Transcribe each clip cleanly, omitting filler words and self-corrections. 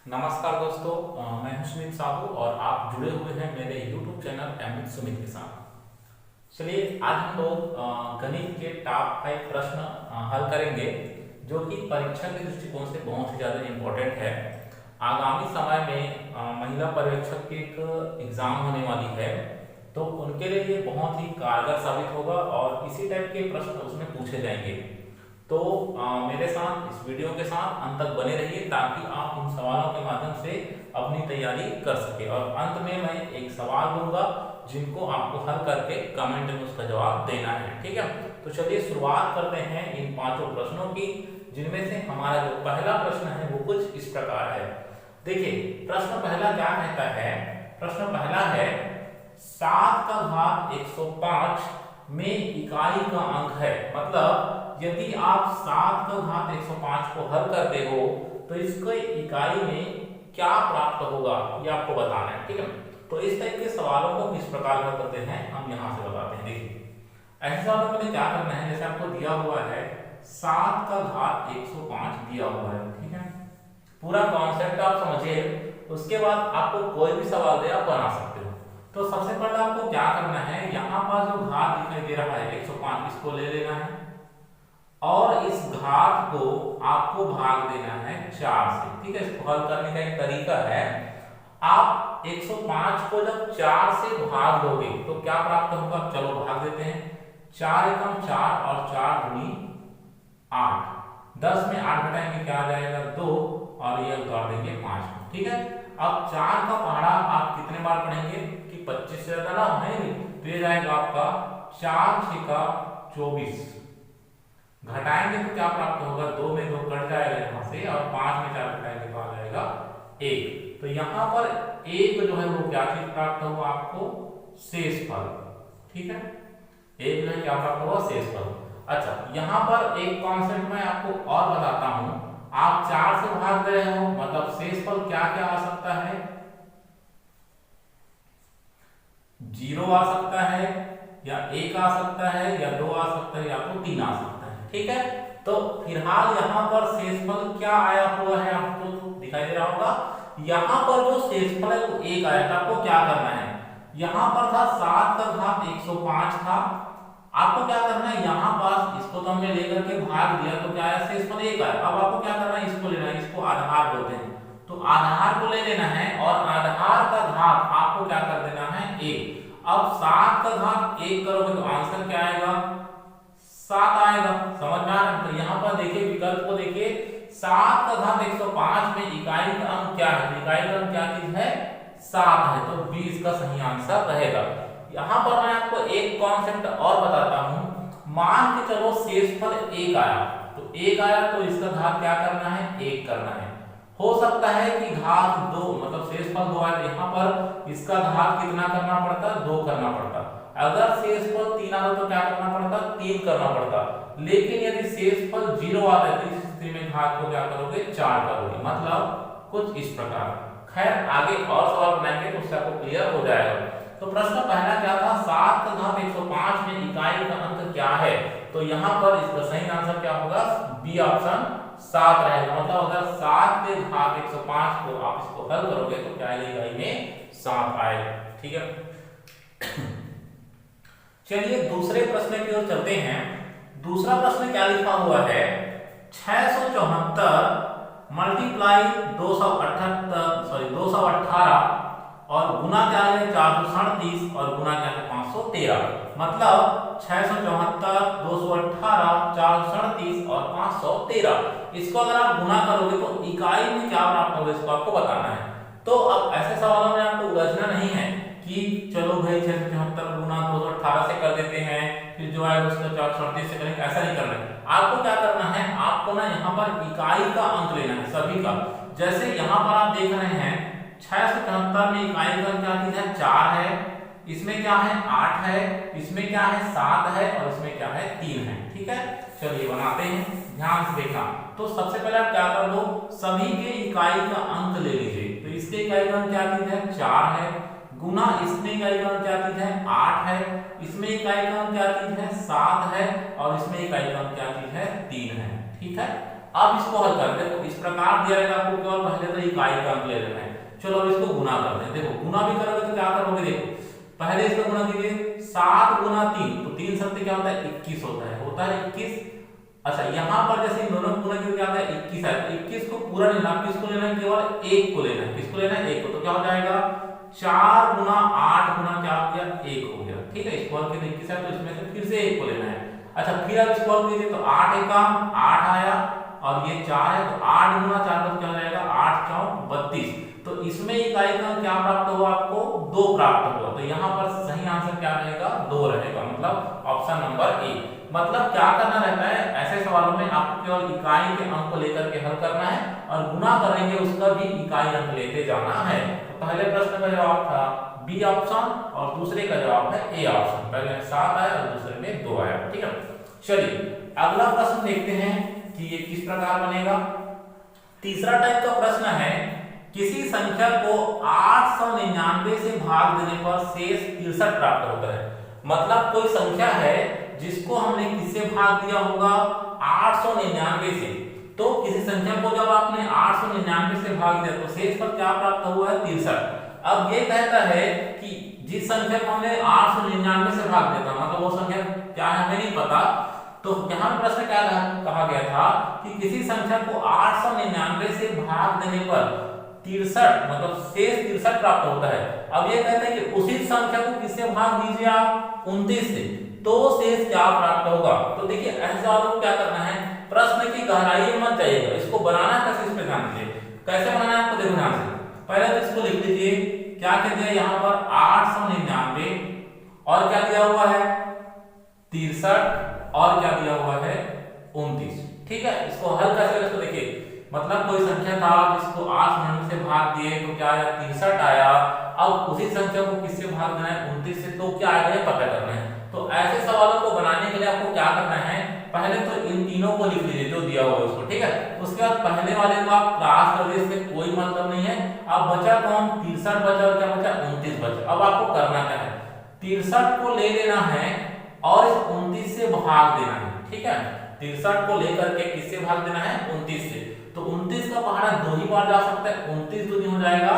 नमस्कार दोस्तों, मैं हूं सुमित साहू और आप जुड़े हुए हैं मेरे YouTube चैनल एम सुमित के साथ। चलिए आज हम लोग गणित के टॉप 5 प्रश्न हल करेंगे जो कि परीक्षा के दृष्टिकोण से बहुत ही ज़्यादा इम्पोर्टेंट है। आगामी समय में महिला पर्यवेक्षक की एक एग्जाम होने वाली है, तो उनके लिए ये बहुत ही कारगर साबित होगा और इसी टाइप के प्रश्न उसमें पूछे जाएंगे। तो मेरे साथ इस वीडियो के साथ अंत तक बने रहिए ताकि आप इन सवालों के माध्यम से अपनी तैयारी कर सके। और अंत में मैं एक सवाल दूंगा जिनको आपको हल करके कमेंट में उसका जवाब देना है, ठीक है। तो चलिए शुरुआत करते हैं इन 5 प्रश्नों की, जिनमें से हमारा जो पहला प्रश्न है वो कुछ इस प्रकार है। देखिए प्रश्न पहला क्या कहता है। प्रश्न पहला है 7 का घात 105 में इकाई का अंक है। मतलब यदि आप 7 का घात 105 को हल करते हो तो इसको इकाई में क्या प्राप्त होगा ये आपको बताना है, ठीक है। तो इस टाइप के सवालों को किस प्रकार हल करते हैं हम यहां से बताते हैं। देखिए ऐसे सवालों में क्या करना है, जैसे आपको दिया हुआ है 7 का घात 105 दिया हुआ है, ठीक है। पूरा कॉन्सेप्ट आप समझिए, उसके बाद आपको कोई भी सवाल दे आप बना सकते हो। तो सबसे पहले आपको क्या करना है, यहाँ पर जो घात दिखाई दे रहा है 105 इसको ले लेना है और इस घात को आपको भाग देना है 4 से, ठीक है। इसको हल करने का एक तरीका है, आप 105 को जब 4 से भाग दोगे तो क्या प्राप्त होगा। चलो भाग देते हैं। 4 एकम 4 और 4 दूनी 8। 10 में 8 घटाएंगे क्या आ जाएगा 2 और ये उतार देंगे 5, ठीक है। अब 4 का पहाड़ा आप कितने बार पढ़ेंगे कि 25 से ज्यादा ना है, तो ये जाएगा आपका 4 6 का 24। घटाएंगे तो क्या प्राप्त होगा, 2 में 2 कट जाएगा यहां से और 5 में 4 घटाएंगे तो आ जाएगा 1। तो यहां पर 1 जो है वो क्या चीज प्राप्त होगा आपको, शेषफल, ठीक है। 1 जो है क्या प्राप्त होगा, शेषफल। अच्छा यहां पर एक कॉन्सेप्ट मैं आपको और बताता हूं। आप 4 से भाग रहे हो मतलब शेषफल क्या क्या आ सकता है, 0 आ सकता है या 1 आ सकता है या 2 आ सकता है या तो 3 आ सकता है, ठीक है। तो फिलहाल यहाँ पर शेषफल क्या आया हुआ है आपको दिखाई दे रहा होगा। यहाँ पर जो शेषफल है वो 1 आया था। आपको क्या करना है, यहाँ पर था 7 का घात 105 था, आपको क्या करना है, यहाँ पास इसको तो हमने लेकर के भाग दिया तो क्या आया, शेषफल 1 आया। अब आपको क्या करना है, इसको लेना है, इसको आधार बोलते हैं, तो आधार को ले लेना है और आधार का घात आपको क्या कर देना है 1। अब 7 का घात 1 करोगे तो आंसर क्या आएगा, 7 आएगा। समझ में आ रहा है। तो यहाँ पर देखिए विकल्प को देखिए, 7 का घात 105 में इकाई का अंक क्या है, इकाई का अंक क्या चीज है, 7 है, तो 20 का सही आंसर रहेगा। यहाँ पर मैं आपको एक कॉन्सेप्ट और बताता हूँ। मान के चलो शेषफल 1 आया, तो 1 आया तो इसका घात क्या करना है, 1 करना है। हो सकता है कि घात 2 मतलब शेषफल 2 आया, यहाँ पर इसका घात कितना करना पड़ता, 2 करना पड़ता। अगर शेषफल 3 आता तो क्या करना पड़ता, 3 करना पड़ता। लेकिन यदि शेषफल 0 आता है तो इस स्थिति में घात को क्या करोगे, 4 करोगे। मतलब कुछ इस प्रकार। खैर आगे और सवाल बनाएंगे तो उससे आपको क्लियर हो जाएगा। तो प्रश्न पहला क्या था, 7 का घात 105 में इकाई का अंक क्या है। तो यहाँ पर इसका सही आंसर क्या होगा, बी ऑप्शन 7 रहेगा। मतलब अगर 7 के घात 105 को आप इसको हल करोगे तो क्या आएगा, इकाई में 7 आएगा, ठीक है। चलिए दूसरे प्रश्न की ओर चलते हैं। दूसरा प्रश्न क्या लिखा हुआ है, 674 मल्टीप्लाई 218 और गुना क्या है 437 और गुना क्या है 513। मतलब 674 218 437 और 513, इसको अगर आप गुना करोगे तो इकाई में क्या प्राप्त होगा, इसको आपको बताना है। तो अब ऐसे सवालों में आपको उलझना नहीं है कि चलो भाई 674 गुना 218 से कर देते हैं, फिर जो है उसका 437 से करेंगे, ऐसा नहीं करना है। आपको क्या करना है, आपको ना यहाँ पर इकाई का अंक लेना है सभी का। जैसे यहाँ पर आप देख रहे हैं 674 में इकाई का अंक क्या चीज है, 4 है, इसमें क्या है 8 है, इसमें क्या है 7 है और इसमें क्या है 3 है, ठीक है। चलिए बनाते हैं, ध्यान से देखना। तो सबसे पहले आप क्या कर लो, सभी के इकाई का अंक ले लीजिए। तो इसके इकाई का अंक क्या चीज है, 4 है, गुना इसमें इकाई का अंक क्या चीज है, 8 है, इसमें इकाई का अंक क्या चीज है 7 है और इसमें इकाई का अंक क्या चीज है 3 है, ठीक है। अब इसको हल कर देखो, इस प्रकार दिया रहेगा आपको, केवल पहले तो इकाई का अंक ले लेना है। चलो अब इसको गुना कर दें। देखो गुना भी करोगे तो क्या करोगे, देखो पहले इसका गुना कीजिए, 7 गुना 3, तो 3 सत्ते क्या होता है 21 होता है 21। अच्छा यहाँ पर जैसे इन दोनों गुना करके क्या आता है 21 है, 21 को पूरा नहीं लेना, किसको लेना है, केवल 1 को लेना है। किसको लेना है, 1 को। तो क्या हो जाएगा 4 गुना 8 गुना क्या हो गया 1 हो गया, ठीक है। इसको हल करके 21 है तो इसमें से फिर से 1 को लेना है। अच्छा फिर अब इसको हल कीजिए तो 8 एकम 8 आया और ये 4 है, तो 8 गुना 4 का क्या हो जाएगा 8 4 32। तो इसमें इकाई का क्या प्राप्त हुआ आपको 2 प्राप्त हुआ। तो यहाँ पर सही आंसर क्या रहेगा 2 रहेगा, मतलब ऑप्शन नंबर ए। मतलब क्या करना रहता है ऐसे सवालों में, आपको केवल इकाई के अंक को लेकर के हल करना है और गुना करेंगे उसका भी इकाई अंक लेते जाना है। तो पहले प्रश्न का जवाब था बी ऑप्शन और दूसरे का जवाब है ए ऑप्शन। पहले 7 आया और दूसरे में 2 आया, ठीक है। चलिए अगला प्रश्न देखते हैं कि ये किस प्रकार बनेगा। तीसरा टाइप का प्रश्न है, किसी संख्या को 899 से भाग देने पर शेष 63 प्राप्त होता है। मतलब कोई संख्या है जिसको हमने किससे भाग दिया होगा 899 से, तो किसी संख्या को जब आपने 899 से भाग दिया तो शेष पर क्या प्राप्त हुआ है 63। अब ये कहता है कि जिस संख्या को हमने 899 से भाग दिया था, मतलब वो संख्या क्या है हमें नहीं पता। तो यहाँ प्रश्न क्या कहा गया था कि किसी संख्या को 899 से भाग देने पर 63 मतलब शेष 63 प्राप्त होता है। अब ये कहते हैं कि उसी संख्या को किससे भाग दीजिए आप 29 से, तो शेष क्या प्राप्त होगा। तो देखिए ऐसे सवालों को क्या करना है, प्रश्न की गहराई मत जाइएगा, इसको बनाना कैसे इस पे ध्यान दीजिए। कैसे बनाना है आपको देखो ध्यान से। पहले तो इसको लिख लीजिए, क्या कह दिया यहाँ पर 899 और क्या दिया हुआ है 63 और क्या दिया हुआ है 29, ठीक है। इसको हल कैसे करें, इसको देखिए मतलब कोई संख्या था जिसको 899 से भाग दिए तो क्या आया 63 आया। अब उसी संख्या को किससे भाग देना है 29 से, तो क्या आएगा ये पता करना है। तो ऐसे सवालों को बनाने के लिए आपको क्या करना है, पहले तो इन तीनों को लिख लीजिए जो दिया हुआ है उसको, ठीक है। उसके बाद पहले वाले को आप क्रॉस कर दीजिए, इससे कोई मतलब नहीं है। अब बचा कौन 63 बचा और क्या बचा 29 बचा। अब आपको करना क्या है 63 को ले लेना है और इस 29 से भाग देना है, ठीक है। 63 को लेकर के किससे भाग देना है 29 से, तो 29 का पहाड़ा 2 ही बार जा सकता है, 29 दूनी हो जाएगा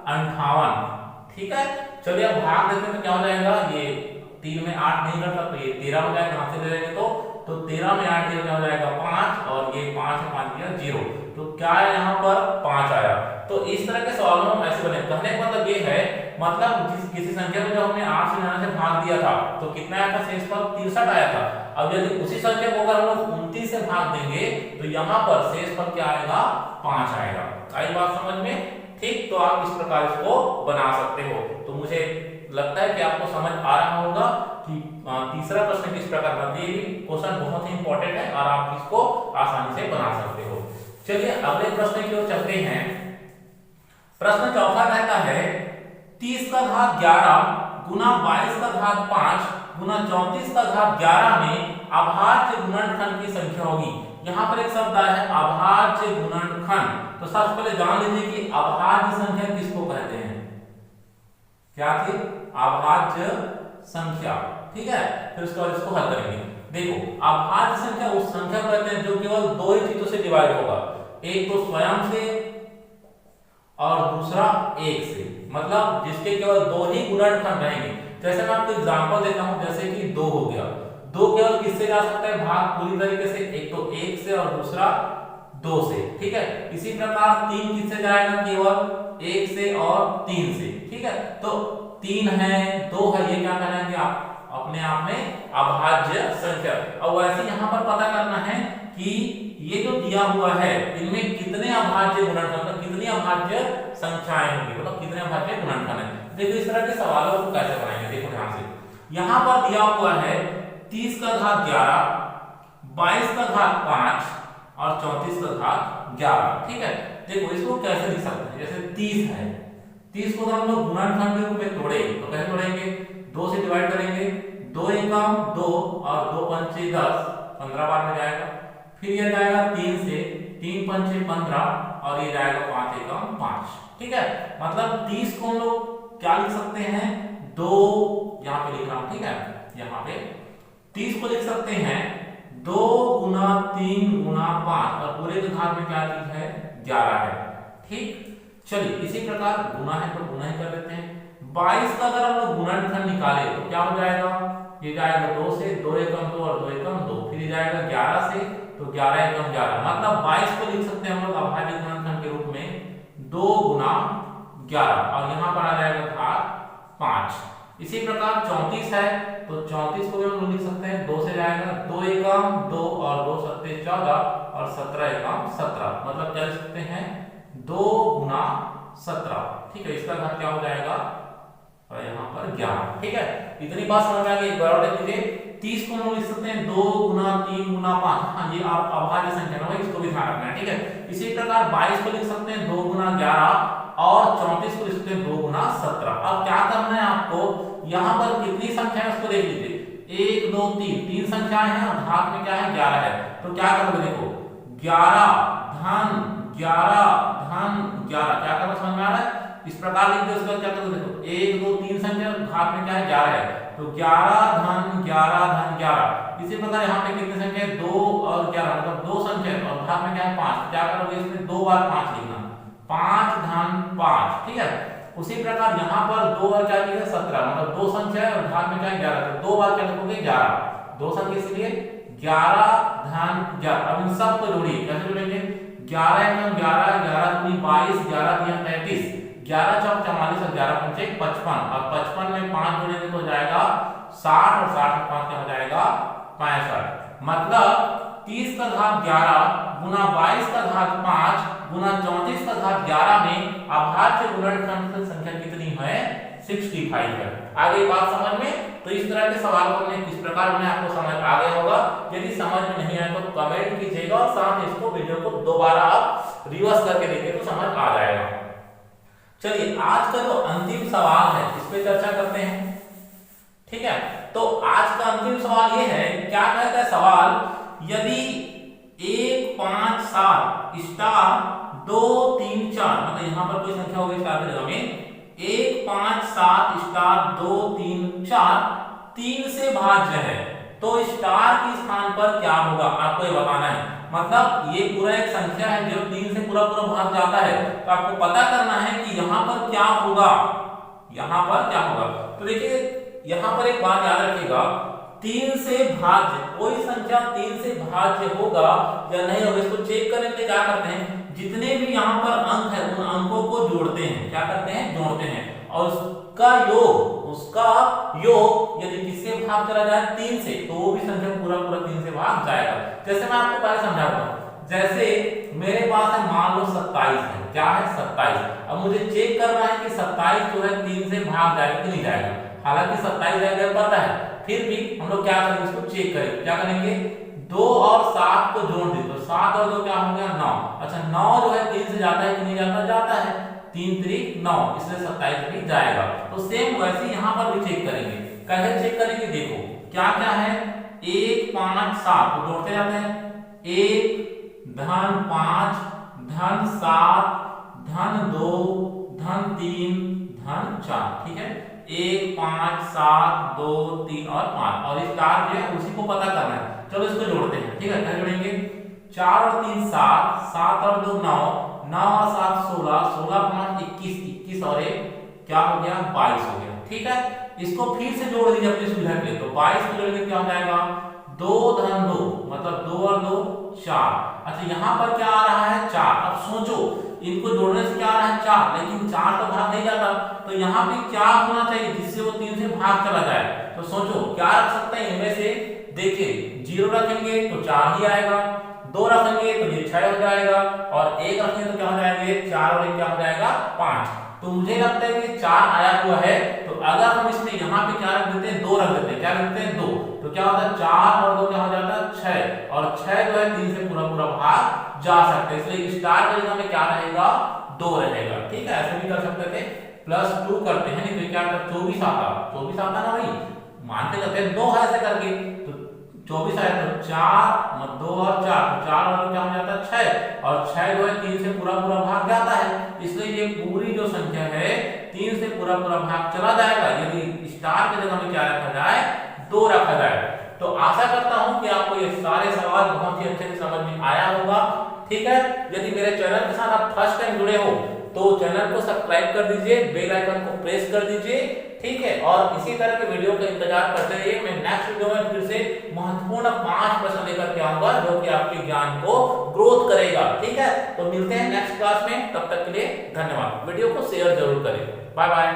58, ठीक है। चलिए अब भाग देते हैं तो क्या हो जाएगा, ये 3 में 8 नहीं करता तो ये 13 हो जाएगा, यहां से ले लेंगे तो 13 में 8 क्या हो जाएगा 5 और ये 5 से 5 गया 0, तो क्या है यहाँ पर 5 आया। तो इस तरह के सवालों में ऐसे बने। कहने का मतलब ये है, मतलब किसी संख्या को जब हमने 899 से भाग दिया था तो कितना आया था शेष पर 63 आया था। अब यदि उसी संख्या को अगर हम लोग 29 से भाग देंगे तो यहाँ पर शेष पर क्या आएगा 5 आएगा। आई बात समझ में, ठीक। तो आप इस प्रकार इसको बना सकते हो। तो मुझे लगता है कि आपको समझ आ रहा होगा कि तीसरा प्रश्न किस प्रकार बनता है। ये क्वेश्चन बहुत ही इंपॉर्टेंट है और आप इसको आसानी से बना सकते हो। चलिए अगले प्रश्न की ओर चलते हैं। प्रश्न चौथा कहता है 30 का घात 11 गुना 22 का घात 5 गुना 34 का घात 11 में अभाज्य गुणनखंड की संख्या होगी। यहाँ पर एक शब्द आया है अभाज्य गुणनखंड। तो सबसे पहले जान लीजिए कि अभाज्य संख्या किसको कहते हैं, क्या थी अभाज्य संख्या, ठीक है। फिर उसके बाद इसको हल करेंगे। देखो अभाज्य संख्या उस संख्या को कहते हैं जो केवल 2 ही चीजों से डिवाइड होगा, एक तो स्वयं से और दूसरा 1 से, मतलब जिसके केवल 2 ही गुणनखंड रहेंगे। जैसे मैं आपको एग्जांपल देता हूं, जैसे कि 2 हो गया, 2 केवल किससे जा सकता है भाग पूरी तरीके से, एक तो 1 से और दूसरा 2 से, ठीक है। इसी प्रकार 3 किससे जाएगा केवल 1 से और 3 से, ठीक है। तो 3 है 2 है, ये क्या करेंगे आप अपने आप में अभाज्य संख्या। और वैसे यहाँ पर पता करना है कि ये जो दिया हुआ है इनमें कितने अभाज्य गुणनखंड, कितनी अभाज्य संख्याएं होंगी, मतलब कितने अभाज्य गुणनखंड है। देखो इस तरह के सवालों को कैसे बनाएंगे, देखो ध्यान से। यहाँ पर दिया हुआ है 30 का घात 11, 22 का घात 5 और 34 का घात 11, ठीक है। देखो इसको कैसे लिख सकते हैं, जैसे 30 है, 30 को हम लोग गुणनखंड के रूप में तोड़ेंगे तो कैसे तोड़ेंगे, 2 से डिवाइड करेंगे, 2 एकम 2 और 2 पंचे 10, 15 बार में जाएगा। फिर ये जाएगा 3 से, 3 पंचे 15 और ये जाएगा 5 एकम 5, ठीक है। मतलब 30 को हम लोग क्या लिख सकते हैं 2, यहाँ पे लिख रहा हूं, ठीक है। यहाँ पे 30 को लिख सकते हैं 2 गुना 3 गुना 5 और पूरे के घात में क्या चीज है 11 है। ठीक, चलिए इसी प्रकार गुना है तो गुना ही कर लेते हैं। 22 का अगर हम लोग गुणनखंड निकाले तो क्या हो जाएगा, ये जाएगा 2 से, 2 एकम 2 और 2 एकम 2, फिर ये जाएगा 11 से, तो 11 एकम 11, मतलब 22 को लिख सकते हैं हम लोग अभाज्य गुणनखंड के रूप में 2 गुना 11 और यहाँ पर आ जाएगा घात 5। इसी प्रकार 34 है तो 34 को भी हम लोग लिख सकते हैं, 2 से जाएगा 2 एकम 2 और 2 सत्ते 14 और 17 एकम 17, मतलब क्या लिख सकते हैं 2 गुना 17। ठीक है, इसका घात क्या हो जाएगा और यहाँ पर 11। ठीक है, इतनी बात समझ में आ गई। एक बार और देख लीजिए, 30 को हम लिख सकते हैं 2 गुना 3 गुना 5। हाँ, ये आप अभाज्य संख्या ना, इसको भी ध्यान रखना है। ठीक है, इसी प्रकार 22 को लिख सकते हैं 2 गुना 11 और 34 को लिख सकते हैं 2 गुना 17। अब क्या करना है आपको, यहाँ पर कितनी संख्या है उसको देख लीजिए, 1 2 3, 3 संख्याएं हैं और घात में क्या है 11 है, तो क्या करोगे देखो 11 धन 11 धन 11, क्या करना समझ में आ रहा है, इस प्रकार लिख दो। उसका क्या करोगे देखो 1 2 3 संख्या घात में क्या है 11 है, तो 11 धन 11 धन 11। इसी प्रकार यहाँ पे कितनी संख्या है 2 और 11, मतलब 2 संख्या और घात में क्या है 5, क्या करोगे इसमें 2 बार 5 लिखना, 5 धन 5। ठीक है, उसी प्रकार यहाँ पर 2 और क्या लिखा 17, मतलब 2 संख्या है और घात में क्या है 11, तो 2 बार क्या लिखोगे 11, 2 संख्या इसलिए 11 धन 11। अब इन सब को जोड़िए, कैसे जोड़ेंगे 11 एकम 11, 11 दूनी 22, 11 तिया 33, 11 चौक 44 और 11 पंचे 55 और 55 में 5 जोड़ेंगे तो हो जाएगा 60 और 60 में 5 क्या हो जाएगा 65, मतलब 30 का घात 11 गुना 22 का घात 5 गुना 34 का घात 11 में अभाज्य गुणनखंड की संख्या कितनी है 65 है। आगे बात समझ में, तो इस तरह के सवालों को किस प्रकार में आपको समझ आ गया होगा। यदि समझ में नहीं आए तो कमेंट कीजिएगा और साथ इसको वीडियो को दोबारा आप रिवर्स करके देखिए तो समझ आ जाएगा। चलिए आज का जो अंतिम सवाल है इस पे चर्चा करते हैं। ठीक है, तो आज का अंतिम सवाल ये है, क्या कहता है सवाल, यदि 1 5 7 स्टार 2 3 4, मतलब यहाँ पर कोई संख्या होगी स्टार की जगह में, 1 5 7 स्टार 2 3 4 3 से भाज्य है, तो स्टार के स्थान पर क्या होगा आपको ये बताना है। मतलब ये पूरा एक संख्या है जो 3 से पूरा पूरा भाग जाता है, तो आपको पता करना है कि यहाँ पर क्या होगा, यहाँ पर क्या होगा। तो देखिए यहाँ पर एक बात याद रखिएगा, 3 से भाज्य कोई संख्या 3 से भाज्य होगा या नहीं होगा, इसको चेक करने के लिए क्या करते हैं, जितने भी यहाँ पर अंक है उन अंकों को जोड़ते हैं, क्या करते हैं जोड़ते हैं, और उसका योग यदि किससे भाग चला जाए 3 से, तो वो भी संख्या पूरा पूरा 3 से भाग जाएगा। जैसे मैं आपको पहले समझाता हूँ, जैसे मेरे पास है मान लो 27 है, क्या है 27, अब मुझे चेक करना है कि 27 जो है 3 से भाग जाएगा कि नहीं जाएगा, हालांकि 27 जाएगा पता है, फिर भी हम लोग क्या करेंगे इसको चेक करेंगे, क्या करेंगे 2 और 7 को जोड़ दे, तो 7 और 2 क्या हो गया 9। अच्छा 9 जो है 3 से जाता है कि नहीं जाता, जाता है, 3 3 9, इसलिए 27 भी जाएगा। तो सेम वैसे यहाँ पर भी चेक करेंगे, कैसे चेक करेंगे देखो क्या क्या है, 1 5 7 तो जोड़ते जाते हैं, 1 धन 5 धन 7 धन 2 धन 3 धन 4। ठीक है, 1 5 7 2 3 और 5, और स्टार जो है उसी को पता करना है। चलो इसको जोड़ते हैं। ठीक है, क्या जोड़ेंगे, 4 और 3 7, 7 और 2 9, 9 और 7 16, 16 5 21, 21 और 1 क्या हो गया 22 हो गया। ठीक है, इसको फिर से जोड़ दीजिए अपनी सुविधा के लिए, तो 22 को जोड़ेंगे क्या हो जाएगा 2 धन 2, मतलब 2 और 2 4। अच्छा यहाँ पर क्या आ रहा है 4। अब सोचो इनको जोड़ने से क्या आ रहा है 4, लेकिन 4 तो भाग नहीं जाता, तो यहाँ पे क्या होना चाहिए जिससे वो 3 से भाग चला जाए, तो सोचो क्या रख सकते हैं इनमें से, देखिए 0 रखेंगे तो 4 ही आएगा, 2 रखेंगे तो ये 6 हो जाएगा, और 1 रखेंगे तो क्या हो जाएंगे 4 और 1 क्या हो जाएगा 5। तो मुझे लगता है कि 4 आया हुआ है, तो अगर हम इसमें यहाँ पे क्या रख देते हैं 2 रख देते हैं, क्या रखते हैं 2, तो क्या होता है 4 और 2 क्या हो जाता है 6, और 6 जो है 3 से पूरा पूरा भाग जा सकते हैं, इसलिए स्टार की जगह में क्या रहेगा 2 रहेगा। ठीक है, ऐसे भी कर सकते थे, +2 करते हैं, नहीं तो क्या आता 24 आता, 24 आता ना भाई, मानते करते हैं 2 है ऐसे करके, तो 24 आया तो 4 2 और 4, तो 4 और 2 क्या हो जाता है 6, और 6 जो है 3 से पूरा पूरा भाग जाता है, इसलिए ये पूरी जो संख्या है 3 से पूरा पूरा भाग चला जाएगा यदि स्टार की जगह में क्या रखा जाए 2 रखा जाए। तो आशा करता हूं कि आपको ये सारे सवाल बहुत ही अच्छे से समझ में आया होगा। ठीक है, यदि मेरे चैनल के साथ आप फर्स्ट टाइम जुड़े हो तो चैनल को सब्सक्राइब कर दीजिए, बेल आइकन को प्रेस कर दीजिए। ठीक है, और इसी तरह के वीडियो का इंतजार करते रहिए। मैं नेक्स्ट वीडियो में फिर से महत्वपूर्ण 5 प्रश्न लेकर के आऊंगा जो कि आपके ज्ञान को ग्रोथ करेगा। ठीक है, तो मिलते हैं नेक्स्ट क्लास में, तब तक के लिए धन्यवाद। वीडियो को शेयर जरूर करें। Bye bye.